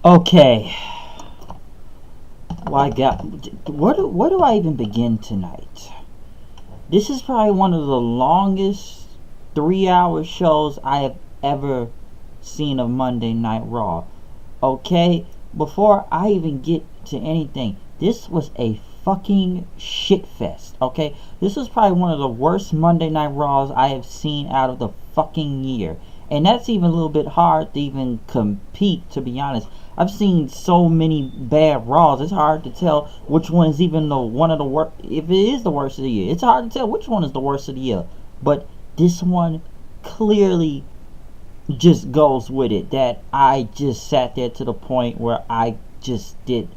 Okay, well, I got. Where do I even begin tonight? This is probably one of the longest 3 hour shows I have ever seen of Monday Night Raw. Okay, before I even get to anything, this was a fucking shit fest. Okay, this was probably one of the worst Monday Night Raws I have seen out of the fucking year, and that's even a little bit hard to even compete. To be honest, I've seen so many bad Raws. It's hard to tell which one is even the one of the worst. If it is the worst of the year, it's hard to tell which one is the worst of the year. But this one clearly just goes with it, that I just sat there to the point where I just did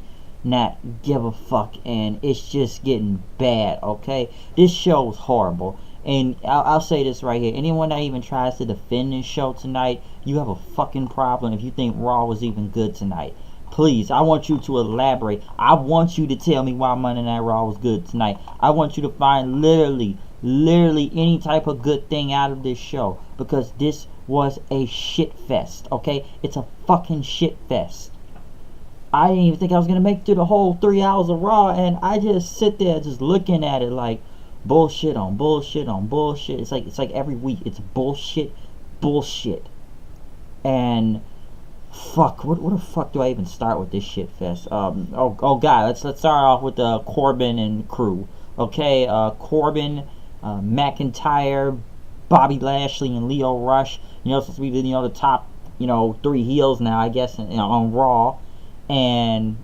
not give a fuck, and it's just getting bad. Okay, this show is horrible, and I'll say this right here: anyone that even tries to defend this show tonight, you have a fucking problem if you think Raw was even good tonight. Please, I want you to elaborate. I want you to tell me why Monday Night Raw was good tonight. I want you to find literally any type of good thing out of this show, because this was a shit fest. Okay, it's a fucking shit fest. I didn't even think I was gonna make it through the whole 3 hours of Raw, and I just sit there just looking at it like bullshit on bullshit on bullshit. It's like every week it's bullshit, and fuck. What the fuck do I even start with this shit fest? Oh god, let's start off with Corbin and crew. Okay, Corbin, McIntyre, Bobby Lashley, and Leo Rush. Supposed to be the top three heels now, I guess, on Raw. And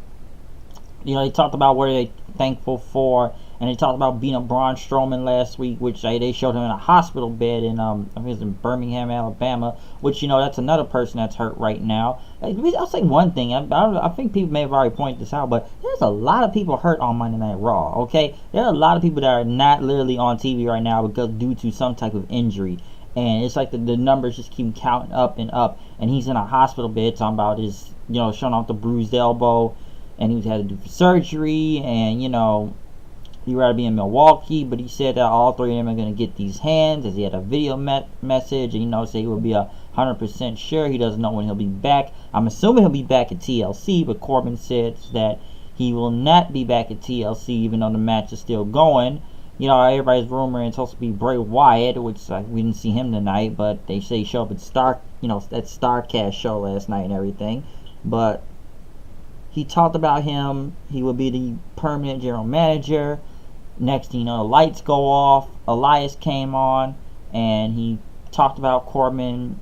they talked about what they're thankful for, and they talked about beating up Braun Strowman last week, which they showed him in a hospital bed in I think it's in Birmingham, Alabama. Which that's another person that's hurt right now. I'll say one thing. I think people may have already pointed this out, but there's a lot of people hurt on Monday Night Raw. Okay, there are a lot of people that are not literally on TV right now because due to some type of injury. And it's like the numbers just keep counting up and up. And he's in a hospital bed talking about his, showing off the bruised elbow. And he had to do surgery. And, he'd rather be in Milwaukee. But he said that all three of them are going to get these hands. As he had a video message. And, say he will be 100% sure. He doesn't know when he'll be back. I'm assuming he'll be back at TLC. But Corbin says that he will not be back at TLC even though the match is still going. Everybody's rumoring it's supposed to be Bray Wyatt, which we didn't see him tonight, but they say he showed up at that StarCast show last night and everything. But he talked about him. He will be the permanent general manager. Next thing you know, the lights go off. Elias came on, and he talked about Corbin.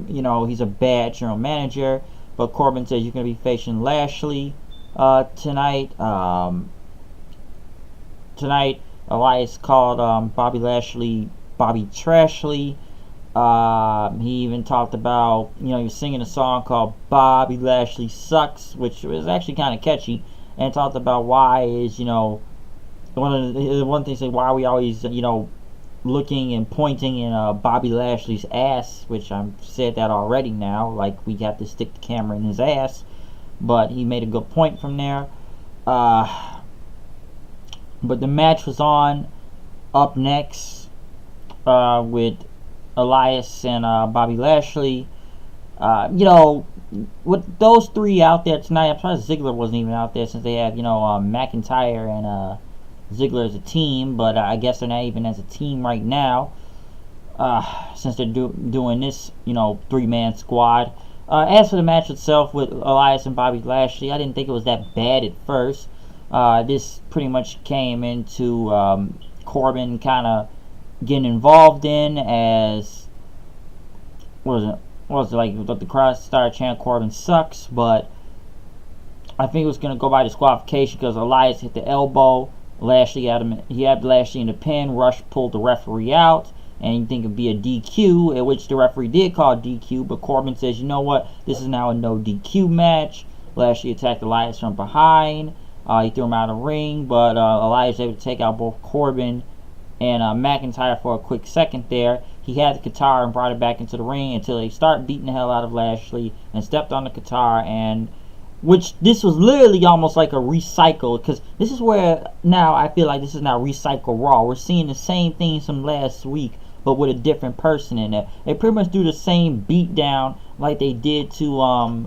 He's a bad general manager, but Corbin says you're going to be facing Lashley tonight. Tonight, Elias called Bobby Lashley Bobby Trashley. He even talked about, he was singing a song called Bobby Lashley Sucks, which was actually kind of catchy, and talked about why is, one thing say why are we always, looking and pointing in Bobby Lashley's ass, which I've said that already now, like we have to stick the camera in his ass, but he made a good point from there. But the match was on. Up next with Elias and Bobby Lashley. With those three out there tonight, I'm surprised Ziggler wasn't even out there since they have, McIntyre and Ziggler as a team. But I guess they're not even as a team right now since they're doing this, three-man squad. As for the match itself with Elias and Bobby Lashley, I didn't think it was that bad at first. This pretty much came into Corbin kind of getting involved in as what was it like the crowd started chanting Corbin sucks, but I think it was going to go by disqualification because Elias hit the elbow. Lashley had Lashley in the pin. Rush pulled the referee out, and you think it'd be a DQ, at which the referee did call DQ, but Corbin says, you know what, this is now a no DQ match. Lashley attacked Elias from behind. He threw him out of the ring, but Elias was able to take out both Corbin and McIntyre for a quick second there. He had the guitar and brought it back into the ring until they start beating the hell out of Lashley and stepped on the guitar, and which this was literally almost like a recycle, because this is where now I feel like this is now recycle Raw. We're seeing the same things from last week, but with a different person in it. They pretty much do the same beat down like they did to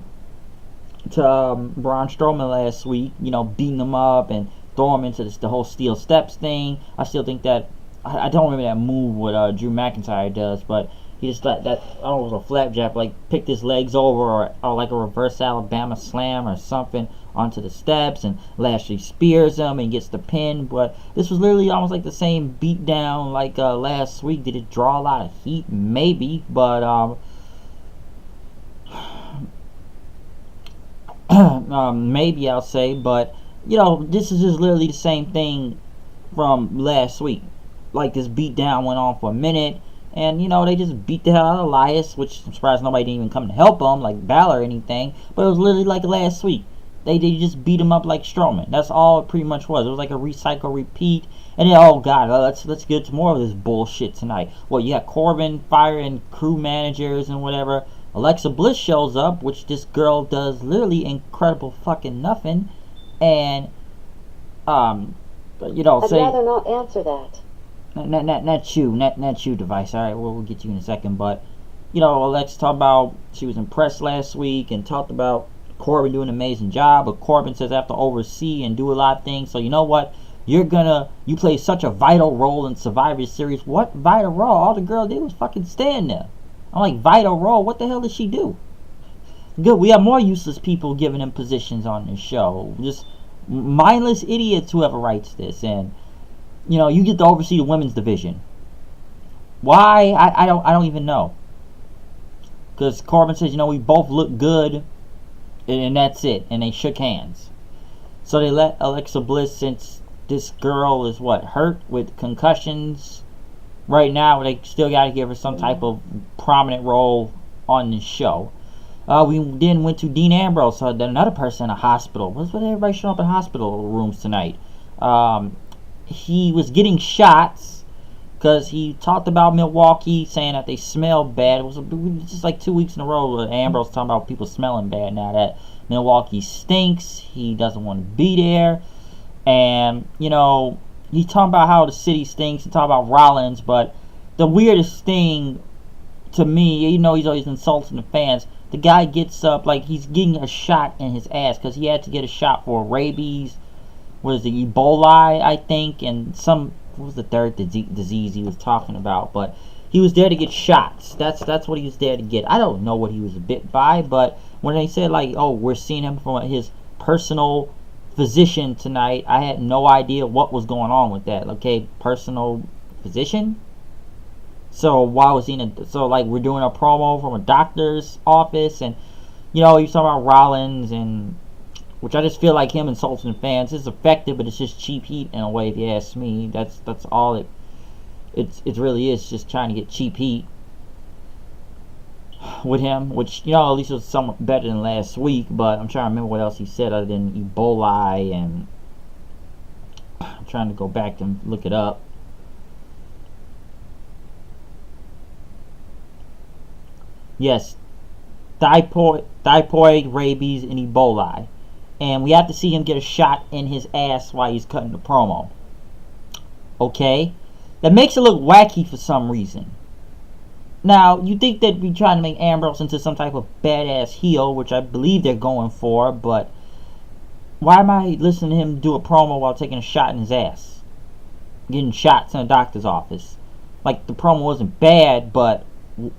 to Braun Strowman last week, you know, beating him up and throw him into the whole steel steps thing. I still think that, I don't remember that move what Drew McIntyre does, but he just let that, I don't know if it was a flapjack, like picked his legs over, or like a reverse Alabama slam or something onto the steps, and Lashley spears him and gets the pin. But this was literally almost like the same beat down like last week. Did it draw a lot of heat? Maybe, but maybe I'll say, but you know, this is just literally the same thing from last week. Like, this beat down went on for a minute, and you know, they just beat the hell out of Elias, which I'm surprised nobody didn't even come to help him, like Balor or anything. But it was literally like last week. They just beat him up like Strowman. That's all it pretty much was. It was like a recycle, repeat. And then, oh god, let's get to more of this bullshit tonight. Well, you got Corbin firing crew managers and whatever. Alexa Bliss shows up, which this girl does literally incredible fucking nothing. And you know, I'd rather not answer that. Not you, device. All right, we'll get you in a second. But you know, Alexa talked about she was impressed last week and talked about Corbin doing an amazing job. But Corbin says I have to oversee and do a lot of things. So you know what? You play such a vital role in Survivor Series. What vital role? All the girl did was fucking stand there. I'm like, vital role? What the hell did she do? Good, we have more useless people giving them positions on this show. Just mindless idiots, whoever writes this. And you know, you get to oversee the women's division. Why? I don't even know. Because Corbin says, you know, we both look good, and that's it. And they shook hands. So they let Alexa Bliss, since this girl is hurt with concussions right now, they still got to give her some type of prominent role on the show. We then went to Dean Ambrose, another person in a hospital. What's with everybody showing up in hospital rooms tonight? He was getting shots because he talked about Milwaukee, saying that they smell bad. It was just like 2 weeks in a row. Ambrose talking about people smelling bad now, that Milwaukee stinks. He doesn't want to be there. And, you know, he's talking about how the city stinks and talking about Rollins. But the weirdest thing to me, you know, he's always insulting the fans. The guy gets up like he's getting a shot in his ass because he had to get a shot for rabies. What is it, Ebola, I think, and what was the third disease he was talking about? But he was there to get shots. That's what he was there to get. I don't know what he was bit by, but when they said like, oh, we're seeing him from his personal physician tonight, I had no idea what was going on with that. Okay, personal physician. So why was he like we're doing a promo from a doctor's office, and you know, he's talking about Rollins, and which I just feel like him insulting fans is effective, but it's just cheap heat in a way, if you ask me. That's all it really is, just trying to get cheap heat with him, which, you know, at least it was somewhat better than last week. But I'm trying to remember what else he said other than Ebola, and I'm trying to go back and look it up. Yes, typhoid, rabies, and Ebola. And we have to see him get a shot in his ass while he's cutting the promo. Okay? That makes it look wacky for some reason. Now, you think they'd be trying to make Ambrose into some type of badass heel, which I believe they're going for, but why am I listening to him do a promo while taking a shot in his ass? Getting shots in a doctor's office. Like, the promo wasn't bad, but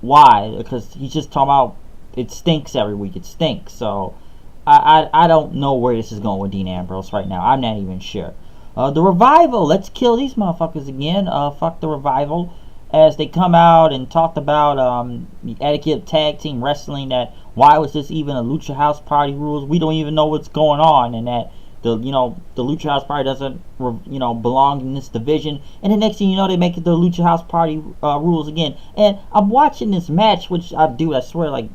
why? Because he's just talking about it stinks every week. It stinks. So I don't know where this is going with Dean Ambrose right now. I'm not even sure. The Revival. Let's kill these motherfuckers again. Fuck the Revival. As they come out and talked about the etiquette of tag team wrestling, that why was this even a Lucha House Party rules? We don't even know what's going on, and that the Lucha House Party doesn't belong in this division. And the next thing you know, they make it the Lucha House Party rules again. And I'm watching this match, which I swear, like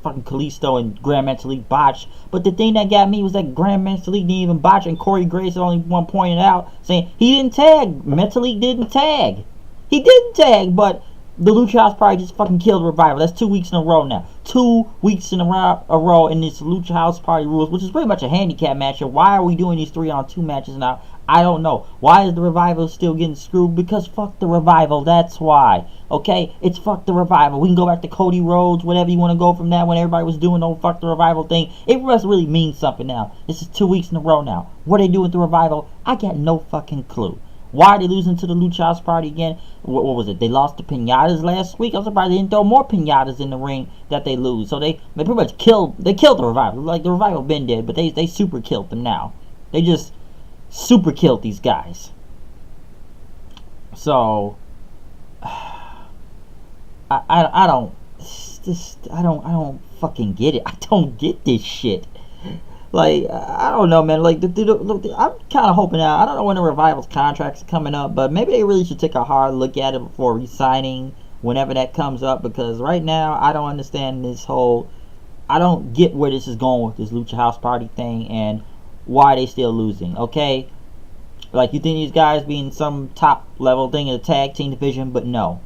fucking Kalisto and Grand Metalik botched. But the thing that got me was that Grand Metalik didn't even botch, and Corey Grace only one pointed out saying he didn't tag. Metalik didn't tag. He didn't tag, but the Lucha House Party just fucking killed Revival. That's 2 weeks in a row now. 2 weeks in a row in this Lucha House Party rules, which is pretty much a handicap match. And why are we doing these 3-on-2 matches now? I don't know. Why is the Revival still getting screwed? Because fuck the Revival, that's why. Okay? It's fuck the Revival. We can go back to Cody Rhodes, whatever you want to go from that when everybody was doing the whole fuck the Revival thing. It must really mean something now. This is 2 weeks in a row now. What are they doing with the Revival? I got no fucking clue. Why are they losing to the Lucha House Party again? What was it? They lost to Pinatas last week. I'm surprised they didn't throw more Pinatas in the ring that they lose. So they pretty much killed the Revival. Like the Revival been dead, but they super killed them now. They just super killed these guys. So I don't fucking get it. I don't get this shit. Like, I don't know, man. Like, I'm kind of hoping out. I don't know when the Revival's contract's coming up, but maybe they really should take a hard look at it before re-signing whenever that comes up, because right now I don't understand this whole. I don't get where this is going with this Lucha House Party thing and why they still losing. Okay, like, you think these guys being some top level thing in the tag team division, but no,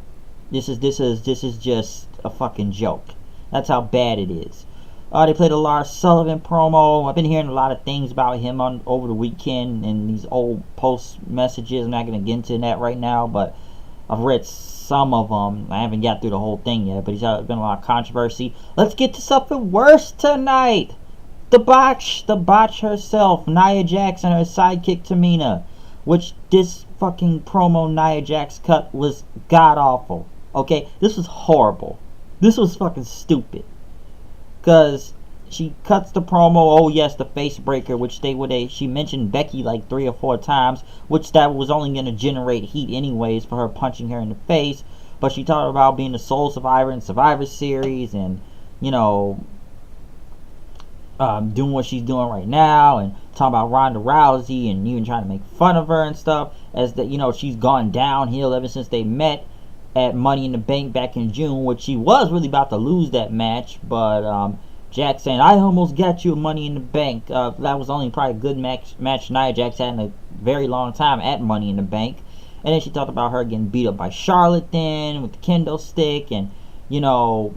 this is just a fucking joke. That's how bad it is. They played a Lars Sullivan promo. I've been hearing a lot of things about him over the weekend and these old post messages. I'm not going to get into that right now, but I've read some of them. I haven't got through the whole thing yet, but there's been a lot of controversy. Let's get to something worse tonight. The botch herself, Nia Jax, and her sidekick Tamina, which this fucking promo Nia Jax cut was god awful. Okay, this was horrible. This was fucking stupid. Because she cuts the promo, oh yes, the face breaker, which she mentioned Becky like 3 or 4 times, which that was only going to generate heat anyways for her punching her in the face. But she talked about being the sole survivor in Survivor Series and, you know, doing what she's doing right now, and talking about Ronda Rousey and even trying to make fun of her and stuff, as that, you know, she's gone downhill ever since they met at Money in the Bank back in June, which she was really about to lose that match, but Jax saying, I almost got you a Money in the Bank. That was only probably a good match Nia Jax had in a very long time at Money in the Bank. And then she talked about her getting beat up by Charlotte then with the kendo stick, and, you know,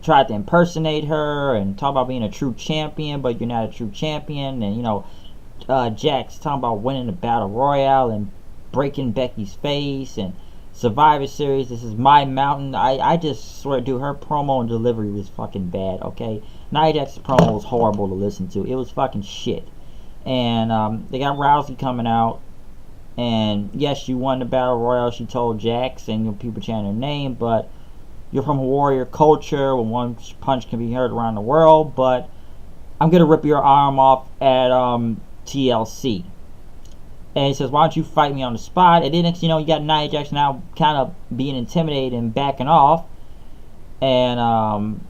tried to impersonate her and talk about being a true champion, but you're not a true champion. And, you know, Jax talking about winning the Battle Royale and breaking Becky's face, and Survivor Series, this is my mountain. I just swear, dude, her promo and delivery was fucking bad, okay? Nia Jax's promo was horrible to listen to. It was fucking shit. And they got Rousey coming out, and yes, you won the Battle Royal, she told Jax, and, you know, people chanting her name, but you're from a warrior culture where one punch can be heard around the world, but I'm gonna rip your arm off at TLC. And he says, why don't you fight me on the spot? And then next you know, you got Nia Jax now kind of being intimidated and backing off. And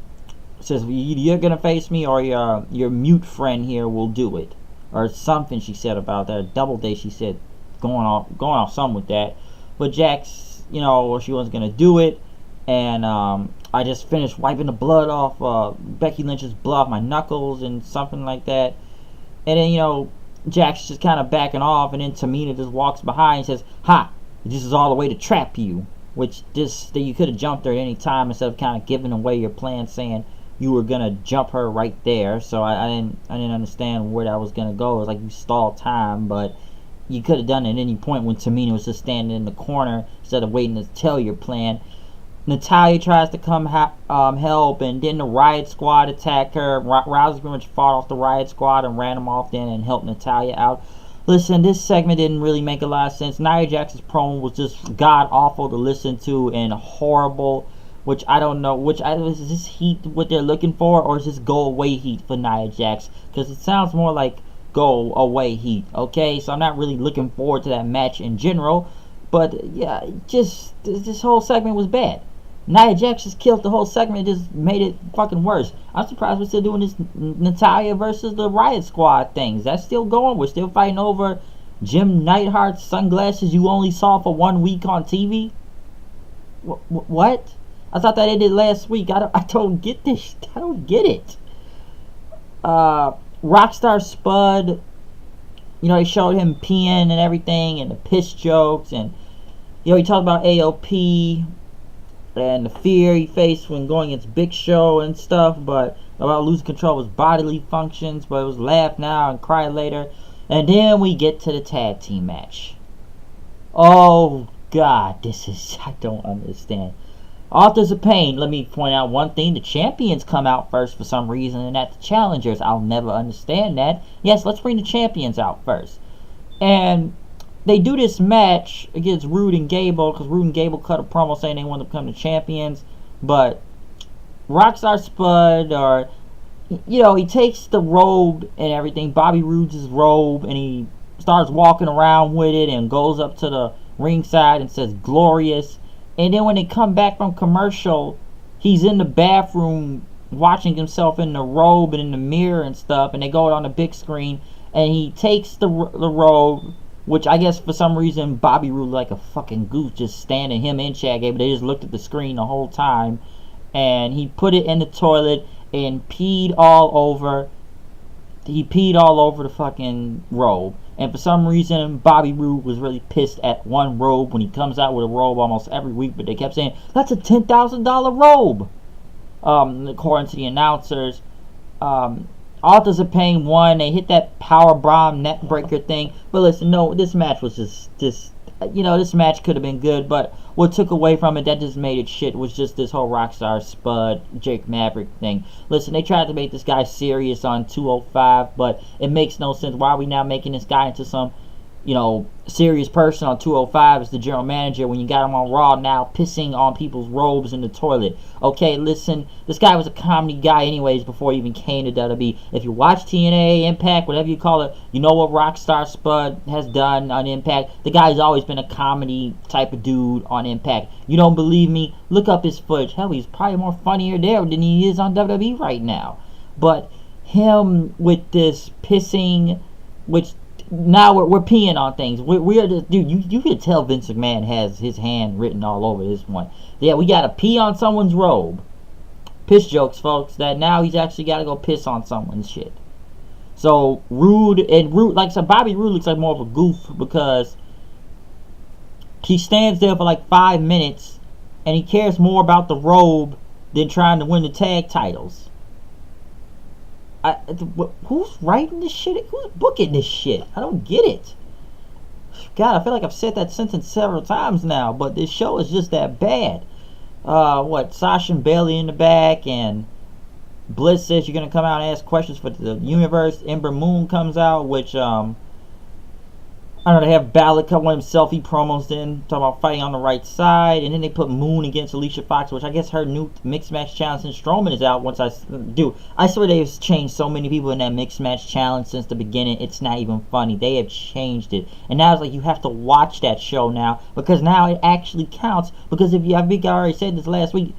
says, you're going to face me, or your mute friend here will do it. Or something she said about that. Double Day, she said, going off some with that. But Jax, you know, she wasn't going to do it. And I just finished wiping the blood off, Becky Lynch's blood off my knuckles and something like that. And then, you know, Jax just kind of backing off, and then Tamina just walks behind and says, ha, this is all the way to trap you. Which you could have jumped her at any time instead of kind of giving away your plan, saying you were going to jump her right there. So I didn't understand where that was going to go. It was like you stalled time, but you could have done it at any point when Tamina was just standing in the corner instead of waiting to tell your plan. Natalya tries to come help, and then the Riot Squad attack her. Rousey pretty much fought off the Riot Squad and ran them off then and helped Natalya out. Listen, this segment didn't really make a lot of sense. Nia Jax's promo was just god awful to listen to and horrible, which I don't know. Is this heat what they're looking for, or is this go away heat for Nia Jax? Because it sounds more like go away heat. Okay, so I'm not really looking forward to that match in general. But yeah, just this whole segment was bad. Nia Jax just killed the whole segment. It just made it fucking worse. I'm surprised we're still doing this Natalya versus the Riot Squad things. That's still going. We're still fighting over Jim Neidhart's sunglasses you only saw for 1 week on TV. What? I thought that ended last week. I don't get this. I don't get it. Rockstar Spud, you know, they showed him peeing and everything, and the piss jokes, and, you know, he talked about AOP. and the fear he faced when going against Big Show and stuff, but about losing control of his bodily functions, but it was laugh now and cry later. And then we get to the tag team match. Oh God, I don't understand. Authors of Pain, let me point out one thing. The champions come out first for some reason, and not the challengers. I'll never understand that. Yes, let's bring the champions out first. And they do this match against Rude and Gable, because Rude and Gable cut a promo saying they want to become the champions. But Rockstar Spud, or, he takes the robe and everything, Bobby Roode's robe, and he starts walking around with it and goes up to the ringside and says glorious. And then when they come back from commercial, he's in the bathroom watching himself in the robe and in the mirror and stuff, and they go on the big screen, and he takes the robe, which I guess for some reason Bobby Roode like a fucking goof just standing, him and Chad Gable, they just looked at the screen the whole time, and he put it in the toilet and peed all over the fucking robe. And for some reason, Bobby Roode was really pissed at one robe when he comes out with a robe almost every week, but they kept saying, that's a $10,000 robe, according to the announcers. Authors of Pain won. They hit that power bomb neck breaker thing. But listen, no, this match was just this match could have been good, but what took away from it, that just made it shit, was just this whole Rockstar Spud, Jake Maverick thing. Listen, they tried to make this guy serious on 205, but it makes no sense. Why are we now making this guy into some, serious person on 205 as the general manager when you got him on Raw now pissing on people's robes in the toilet? Okay, listen, this guy was a comedy guy anyways before he even came to WWE. If you watch TNA, Impact, whatever you call it, you know what Rockstar Spud has done on Impact. The guy's always been a comedy type of dude on Impact. You don't believe me? Look up his footage. Hell, he's probably more funnier there than he is on WWE right now. But him with this pissing, which now we're peeing on things. We're just, dude, you can tell Vince McMahon has his hand written all over this one. Yeah, we gotta pee on someone's robe. Piss jokes, folks, that now he's actually gotta go piss on someone's shit. So Rude, like I said, Bobby Roode looks like more of a goof because he stands there for like 5 minutes and he cares more about the robe than trying to win the tag titles. Who's writing this shit? Who's booking this shit? I don't get it. God, I feel like I've said that sentence several times now, but this show is just that bad. Sasha and Bailey in the back, and Bliss says you're gonna come out and ask questions for the universe. Ember Moon comes out, which I don't know, they have Balor cut one of them selfie promos in, talking about fighting on the right side, and then they put Moon against Alicia Fox, which I guess her new mixed match challenge since Strowman is out. I swear they've changed so many people in that mixed match challenge since the beginning, it's not even funny. They have changed it, and now it's like you have to watch that show now, because now it actually counts, because I think I already said this last week,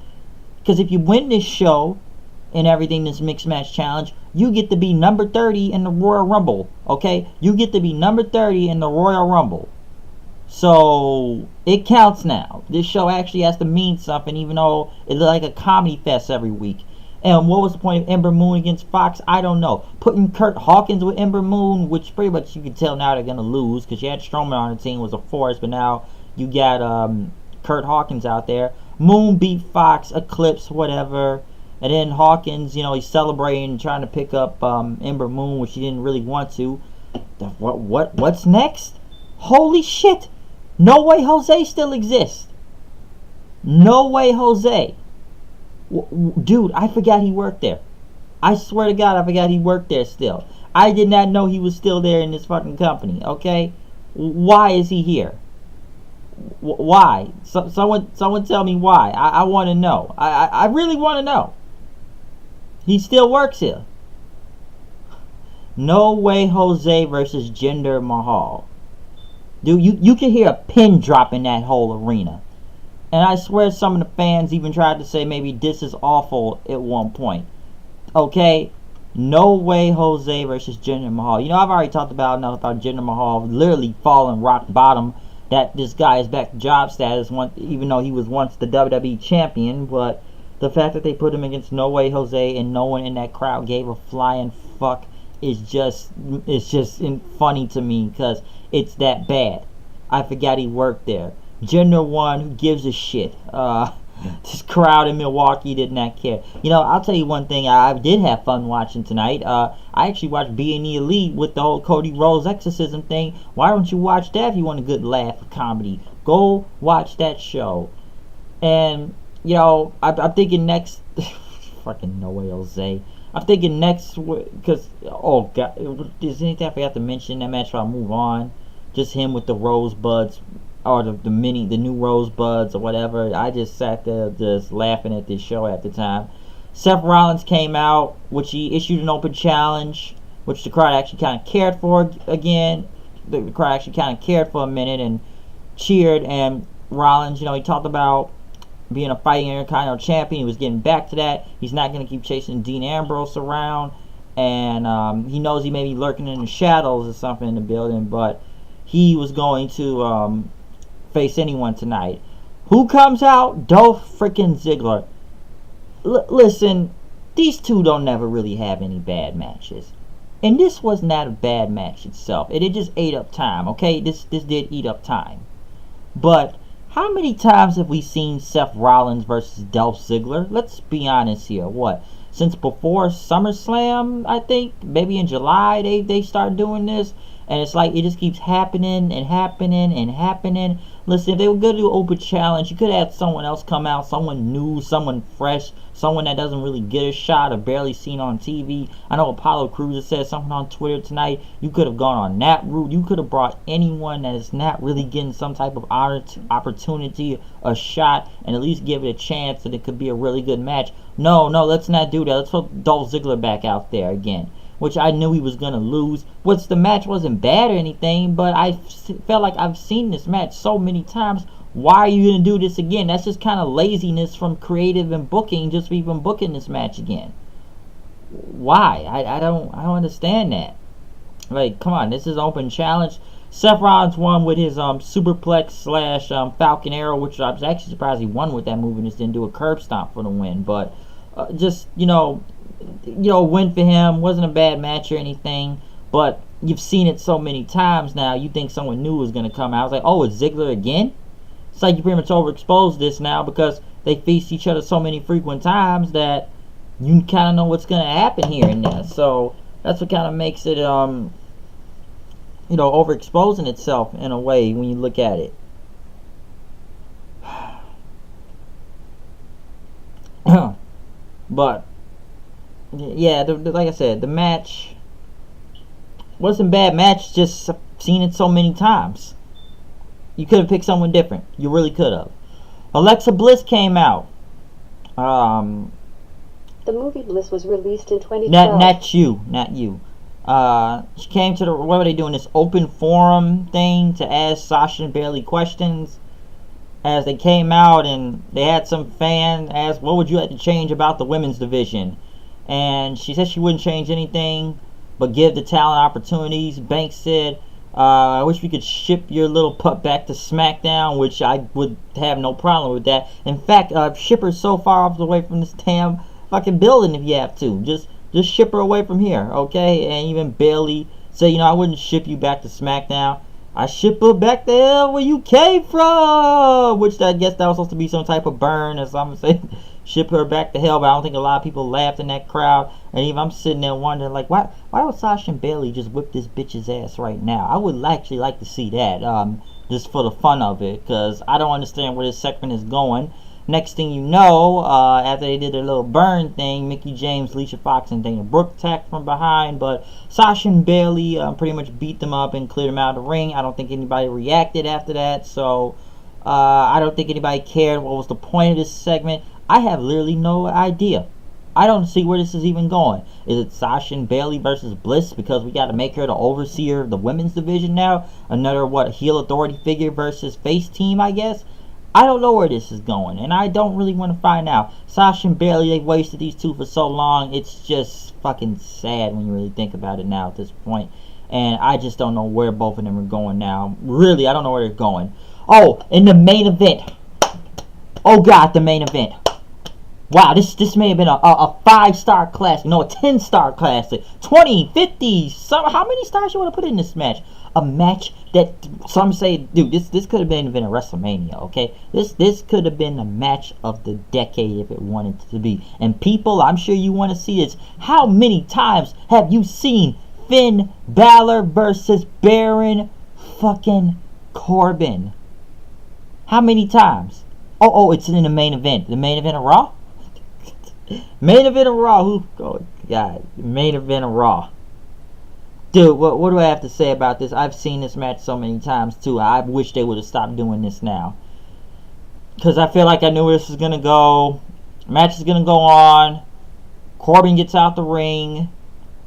because if you win this show, and everything, this mixed match challenge, you get to be number 30 in the Royal Rumble, okay? You get to be number 30 in the Royal Rumble. So, it counts now. This show actually has to mean something, even though it's like a comedy fest every week. And what was the point of Ember Moon against Fox? I don't know. Putting Kurt Hawkins with Ember Moon, which pretty much you can tell now they're going to lose, because you had Strowman on the team, was a force, but now you got Kurt Hawkins out there. Moon beat Fox, Eclipse, whatever. And then Hawkins, he's celebrating, trying to pick up Ember Moon, which he didn't really want to. What's next? Holy shit! No Way Jose still exists. No Way Jose. Dude, I forgot he worked there. I swear to God, I forgot he worked there still. I did not know he was still there in this fucking company, okay? Why is he here? Why? Someone tell me why. I want to know. I really want to know. He still works here. No Way Jose versus Jinder Mahal. Dude, you can hear a pin drop in that whole arena. And I swear some of the fans even tried to say maybe this is awful at one point. Okay? No Way Jose versus Jinder Mahal. I've already talked about Jinder Mahal literally falling rock bottom. That this guy is back to job status, even though he was once the WWE champion. But the fact that they put him against No Way Jose and no one in that crowd gave a flying fuck is just funny to me, because it's that bad. I forgot he worked there. Jinder won. Who gives a shit? This crowd in Milwaukee did not care. You know, I'll tell you one thing I did have fun watching tonight. I actually watched B&E Elite with the whole Cody Rhodes exorcism thing. Why don't you watch that if you want a good laugh of comedy? Go watch that show. And, you know, I'm thinking next... fucking no way, Jose. I'm thinking next... Because, oh, God. Is anything I forgot to mention that match before I move on? Just him with the rosebuds. Or the new rosebuds or whatever. I just sat there just laughing at this show at the time. Seth Rollins came out, which he issued an open challenge, which the crowd actually kind of cared for again. The crowd actually kind of cared for a minute and cheered. And Rollins, you know, he talked about being a fighting Intercontinental champion. He was getting back to that. He's not going to keep chasing Dean Ambrose around. And he knows he may be lurking in the shadows or something in the building, but he was going to... face anyone tonight. Who comes out? Dolph freaking Ziggler. Listen, these two don't never really have any bad matches, and this was not a bad match itself. It just ate up time. Okay, this did eat up time. But how many times have we seen Seth Rollins versus Dolph Ziggler? Let's be honest here. What? Since before SummerSlam, I think maybe in July they started doing this. And it's like it just keeps happening and happening and happening. Listen, if they were going to do an open challenge, you could have someone else come out, someone new, someone fresh, someone that doesn't really get a shot or barely seen on TV. I know Apollo Crews said something on Twitter tonight. You could have gone on that route. You could have brought anyone that is not really getting some type of opportunity, a shot, and at least give it a chance that it could be a really good match. No, let's not do that. Let's put Dolph Ziggler back out there again, which I knew he was going to lose. Which the match wasn't bad or anything, but I felt like I've seen this match so many times. Why are you going to do this again? That's just kind of laziness from creative and booking, just for even booking this match again. Why? I don't understand that. Like, come on, this is an open challenge. Seth Rollins won with his superplex slash Falcon Arrow, which I was actually surprised he won with that move and just didn't do a curb stomp for the win. But just, win for him. Wasn't a bad match or anything, but you've seen it so many times now. You think someone new is going to come out. I was like, oh, it's Ziggler again? It's like you pretty much overexposed this now because they faced each other so many frequent times that you kind of know what's going to happen here and there. So that's what kind of makes it, overexposing itself in a way when you look at it. But yeah, like I said, the match wasn't a bad match. Just seen it so many times. You could have picked someone different. You really could have. Alexa Bliss came out. The movie Bliss was released in 2012. Not you. She came to what were they doing? This open forum thing to ask Sasha and Bayley questions. As they came out and they had some fan ask, what would you like to change about the women's division? And she said she wouldn't change anything but give the talent opportunities. Banks said, I wish we could ship your little pup back to SmackDown, which I would have no problem with that. In fact, ship her so far off the way from this damn fucking building if you have to. Just ship her away from here, okay? And even Bayley said, I wouldn't ship you back to SmackDown. I ship her back the hell where you came from, which I guess that was supposed to be some type of burn, as I'm saying. Ship her back to hell, but I don't think a lot of people laughed in that crowd. And even I'm sitting there wondering, like, why would Sasha and Bayley just whip this bitch's ass right now? I would actually like to see that, just for the fun of it, because I don't understand where this segment is going. Next thing you know, after they did their little burn thing, Mickie James, Alicia Fox, and Dana Brooke attacked from behind. But Sasha and Bayley pretty much beat them up and cleared them out of the ring. I don't think anybody reacted after that. So I don't think anybody cared what was the point of this segment. I have literally no idea. I don't see where this is even going. Is it Sasha and Bayley versus Bliss because we got to make her the overseer of the women's division now? Another, heel authority figure versus face team, I guess? I don't know where this is going, and I don't really want to find out. Sasha and Bayley, they've wasted these two for so long. It's just fucking sad when you really think about it now at this point. And I just don't know where both of them are going now. Really, I don't know where they're going. Oh, in the main event. Oh, God, the main event. Wow, this may have been a 5-star classic, no, a 10-star classic, 20, 50, how many stars you want to put in this match? A match that some say, dude, this could have been a WrestleMania, okay? This could have been a match of the decade if it wanted to be. And people, I'm sure you want to see this. How many times have you seen Finn Balor versus Baron fucking Corbin? How many times? Oh, it's in the main event. The main event of Raw? Main event of Raw. Oh, God. Main event of Raw. Dude, what do I have to say about this? I've seen this match so many times, too. I wish they would have stopped doing this now. Because I feel like I knew where this was going to go. Match is going to go on. Corbin gets out the ring.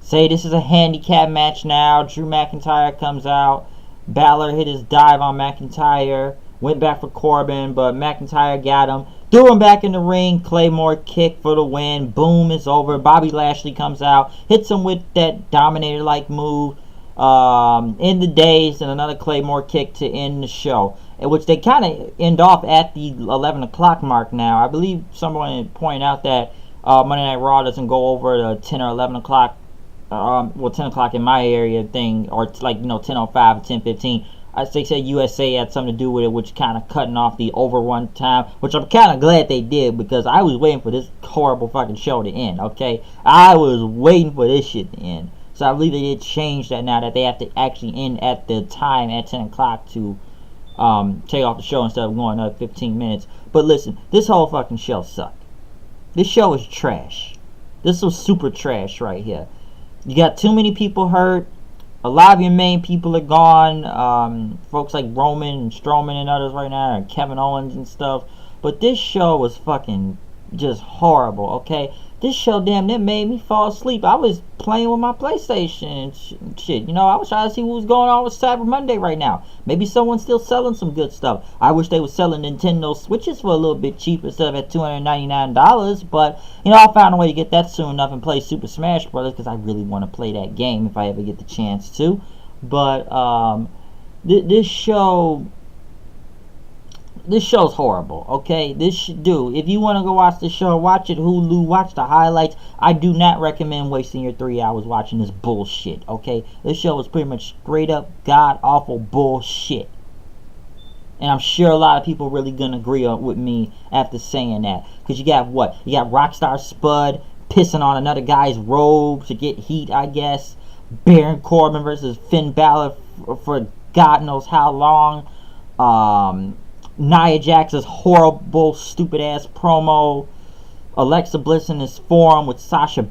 Say this is a handicap match now. Drew McIntyre comes out. Balor hit his dive on McIntyre. Went back for Corbin, but McIntyre got him. Threw him back in the ring. Claymore kick for the win. Boom, it's over. Bobby Lashley comes out. Hits him with that Dominator-like move. In the days, and another Claymore kick to end the show. In which they kind of end off at the 11 o'clock mark now. I believe someone pointed out that Monday Night Raw doesn't go over the 10 or 11 o'clock. 10 o'clock in my area thing. Or it's like, 10:05 or 10:15. They said USA had something to do with it, which kind of cutting off the overrun time, which I'm kind of glad they did, because I was waiting for this horrible fucking show to end, okay? I was waiting for this shit to end. So I believe they did change that now, that they have to actually end at the time at 10 o'clock to take off the show instead of going another 15 minutes. But listen, this whole fucking show sucked. This show is trash. This was super trash right here. You got too many people hurt. A lot of your main people are gone. Folks like Roman and Strowman and others right now, and Kevin Owens and stuff. But this show was fucking just horrible, okay? This show damn near made me fall asleep. I was playing with my PlayStation and shit. I was trying to see what was going on with Cyber Monday right now. Maybe someone's still selling some good stuff. I wish they were selling Nintendo Switches for a little bit cheaper instead of at $299. But, I'll find a way to get that soon enough and play Super Smash Brothers, because I really want to play that game if I ever get the chance to. But, this show's horrible, okay? Dude, if you want to go watch the show, watch it Hulu, watch the highlights. I do not recommend wasting your 3 hours watching this bullshit, okay? This show is pretty much straight up god-awful bullshit. And I'm sure a lot of people really gonna agree with me after saying that. Because you got what? You got Rockstar Spud pissing on another guy's robe to get heat, I guess. Baron Corbin versus Finn Balor for God knows how long. Nia Jax's horrible, stupid-ass promo. Alexa Bliss in this forum with Sasha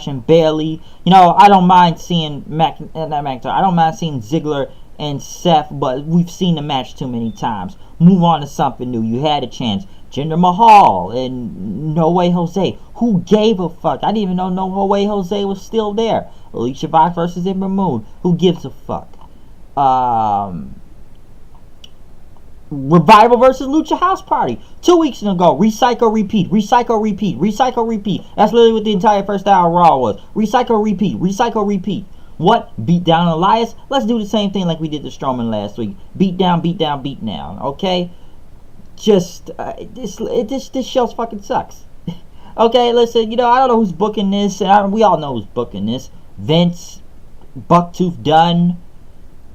and Bailey. I don't mind seeing I don't mind seeing Ziggler and Seth, but we've seen the match too many times. Move on to something new. You had a chance. Jinder Mahal and No Way Jose. Who gave a fuck? I didn't even know No Way Jose was still there. Alicia Fox versus Ember Moon. Who gives a fuck? Revival versus Lucha House Party 2 weeks ago. Recycle, repeat. Recycle, repeat. Recycle, repeat. That's literally what the entire first hour of Raw was. Recycle, repeat. Recycle, repeat. What? Beat down Elias? Let's do the same thing like we did to Strowman last week. Beat down, beat down, beat down. Okay? Just this show fucking sucks. Okay, listen. I don't know who's booking this, and we all know who's booking this. Vince, Bucktooth Dunn.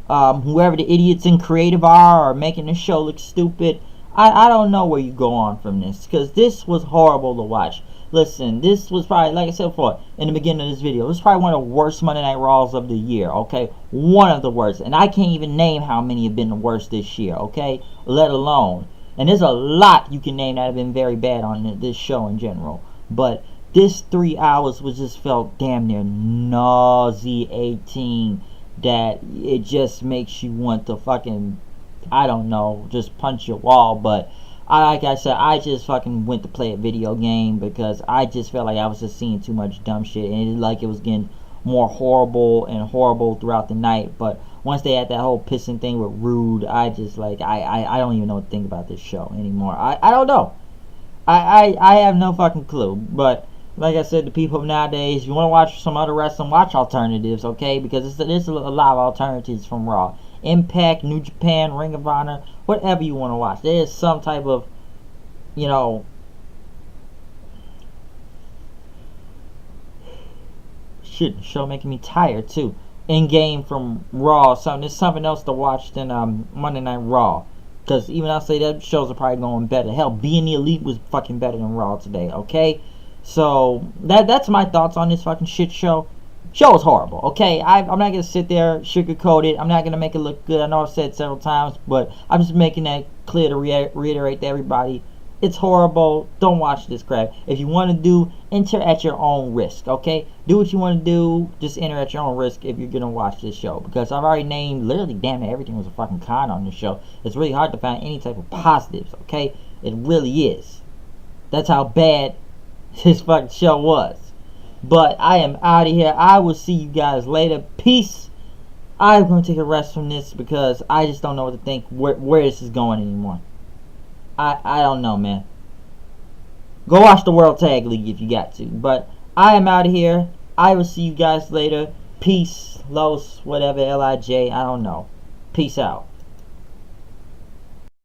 Whoever the idiots in creative are making the show look stupid. I don't know where you go on from this, because this was horrible to watch. Listen, this was probably, like I said before in the beginning of this video, this is probably one of the worst Monday Night Raws of the year, okay? One of the worst. And I can't even name how many have been the worst this year, okay? Let alone. And there's a lot you can name that have been very bad on this show in general. But this 3 hours was just felt damn near nauseating, that it just makes you want to fucking, I don't know, just punch your wall. But like I said, I just fucking went to play a video game, because I just felt like I was just seeing too much dumb shit, and it was getting more horrible and horrible throughout the night. But once they had that whole pissing thing with Rude, I just I don't even know what to think about this show anymore. I don't know. I have no fucking clue. But like I said, the people nowadays, if you want to watch some other wrestling, watch alternatives, okay? Because there's a lot of alternatives from Raw. Impact, New Japan, Ring of Honor, whatever you want to watch. There's some type of, Shit, the show making me tired too. In game from Raw, there's something else to watch than Monday Night Raw. Because even I'll say that shows are probably going better. Hell, Being the Elite was fucking better than Raw today, okay? So, that's my thoughts on this fucking shit show. Show is horrible, okay? I'm not going to sit there, sugarcoat it. I'm not going to make it look good. I know I've said it several times, but I'm just making that clear to reiterate to everybody. It's horrible. Don't watch this crap. If you want to do, enter at your own risk, okay? Do what you want to do. Just enter at your own risk if you're going to watch this show. Because I've already named literally damn it everything was a fucking con on this show. It's really hard to find any type of positives, okay? It really is. That's how bad this fucking show was. But I am out of here. I will see you guys later. Peace. I'm going to take a rest from this because I just don't know what to think where this is going anymore. I don't know, man. Go watch the World Tag League if you got to. But I am out of here. I will see you guys later. Peace, Los, whatever, L-I-J, I don't know. Peace out.